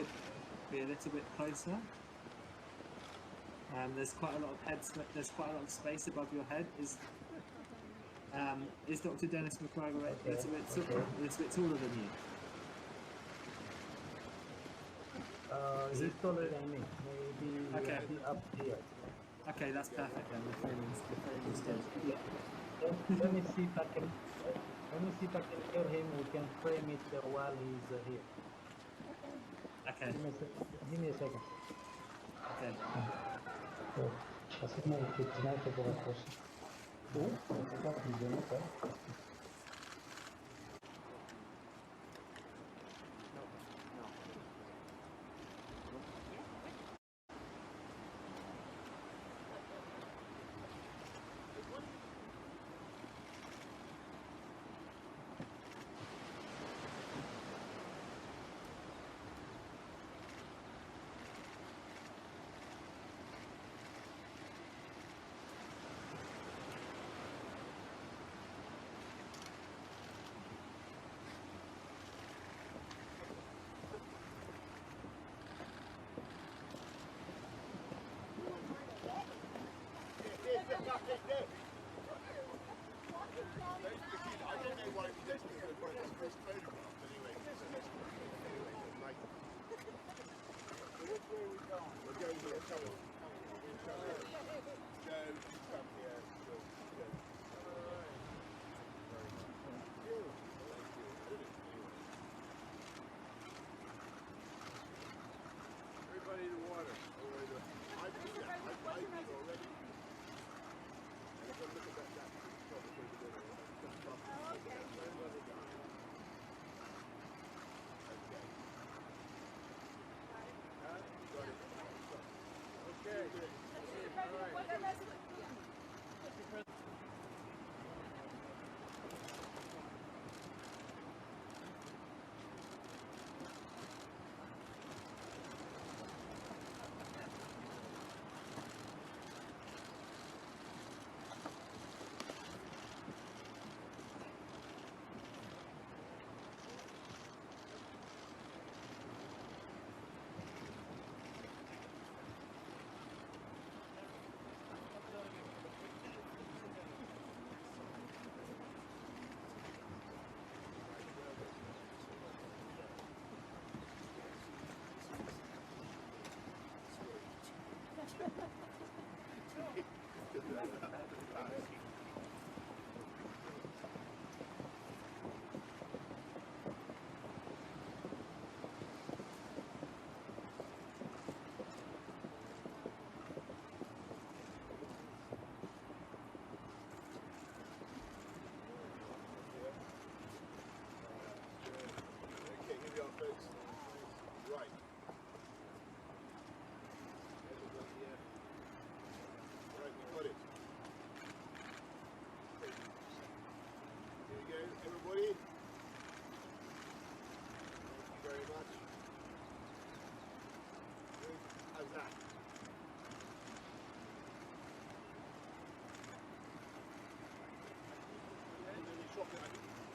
could be a little bit closer. There's quite a lot of there's quite a lot of space above your head. Is Dr. Dennis McGregor a little bit taller than you? He's taller than me. Maybe okay. Up here. Okay, that's perfect then. The framing's good. Yeah. Let me see if I can. Let me see if I can hear him. We can frame it while he's here. Okay. Give me a second. Okay. Así me escucháis por la cosa.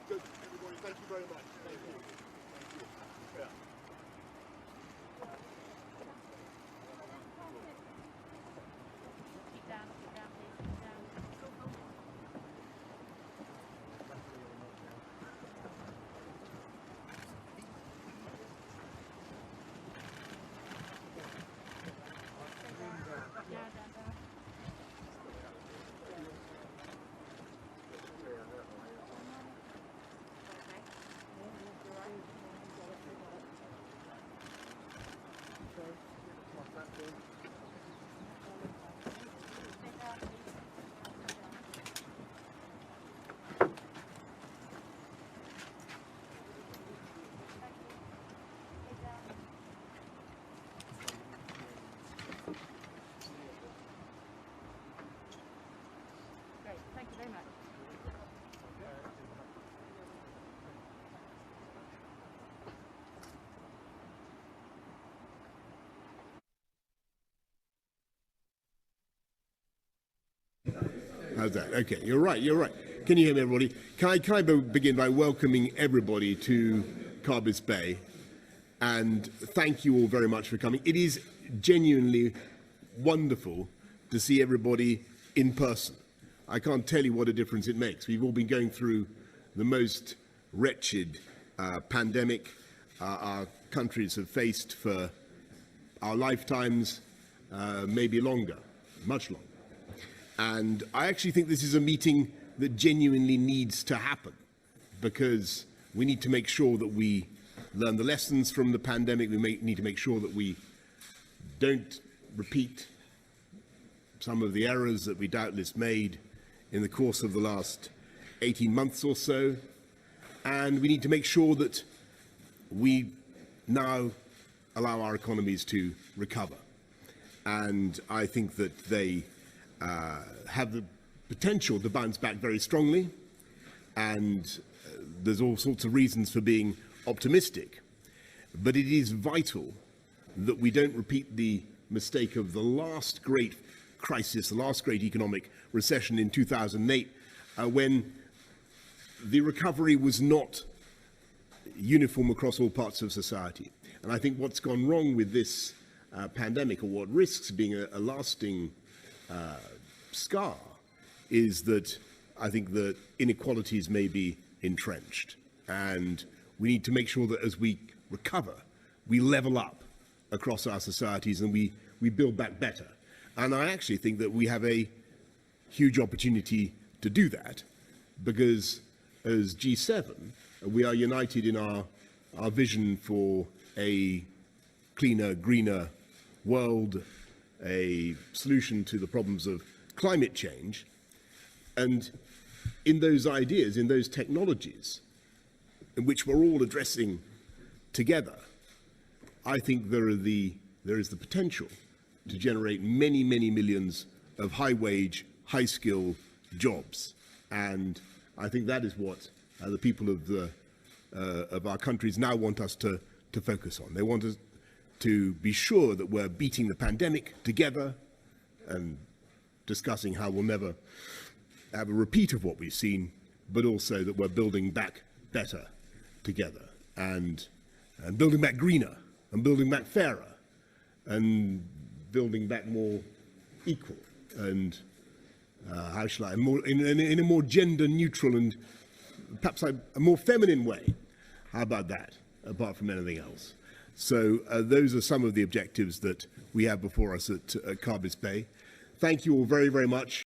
Good, everybody. Thank you very much. Thank you. Yeah. Keep down, please. Keep down. Great, thank you very much. How's that? Okay, you're right, you're right. Can you hear me, everybody? Can I begin by welcoming everybody to Carbis Bay? And thank you all very much for coming. It is genuinely wonderful to see everybody in person. I can't tell you what a difference it makes. We've all been going through the most wretched pandemic our countries have faced for our lifetimes, maybe longer, much longer. And I actually think this is a meeting that genuinely needs to happen, because we need to make sure that we learn the lessons from the pandemic. We need to make sure that we don't repeat some of the errors that we doubtless made in the course of the last 18 months or so. And we need to make sure that we now allow our economies to recover. And I think that they have the potential to bounce back very strongly. And there's all sorts of reasons for being optimistic. But it is vital that we don't repeat the mistake of the last great crisis, the last great economic recession in 2008, when the recovery was not uniform across all parts of society. And I think what's gone wrong with this pandemic, or what risks being a lasting scar, is that I think that inequalities may be entrenched. And we need to make sure that as we recover, we level up across our societies and we build back better. And I actually think that we have a huge opportunity to do that, because as G7, we are united in our vision for a cleaner, greener world, a solution to the problems of climate change. And in those ideas, in those technologies, in which we're all addressing together, I think there is the potential to generate many, many millions of high-wage, high-skill jobs. And I think that is what the people of our countries now want us to focus on. They want us to be sure that we're beating the pandemic together and discussing how we'll never have a repeat of what we've seen, but also that we're building back better together, and building back greener, and building back fairer, and building back more equal, and how shall I, more, in a more gender neutral and perhaps a more feminine way. How about that, apart from anything else? So those are some of the objectives that we have before us at Carbis Bay. Thank you all very, very much.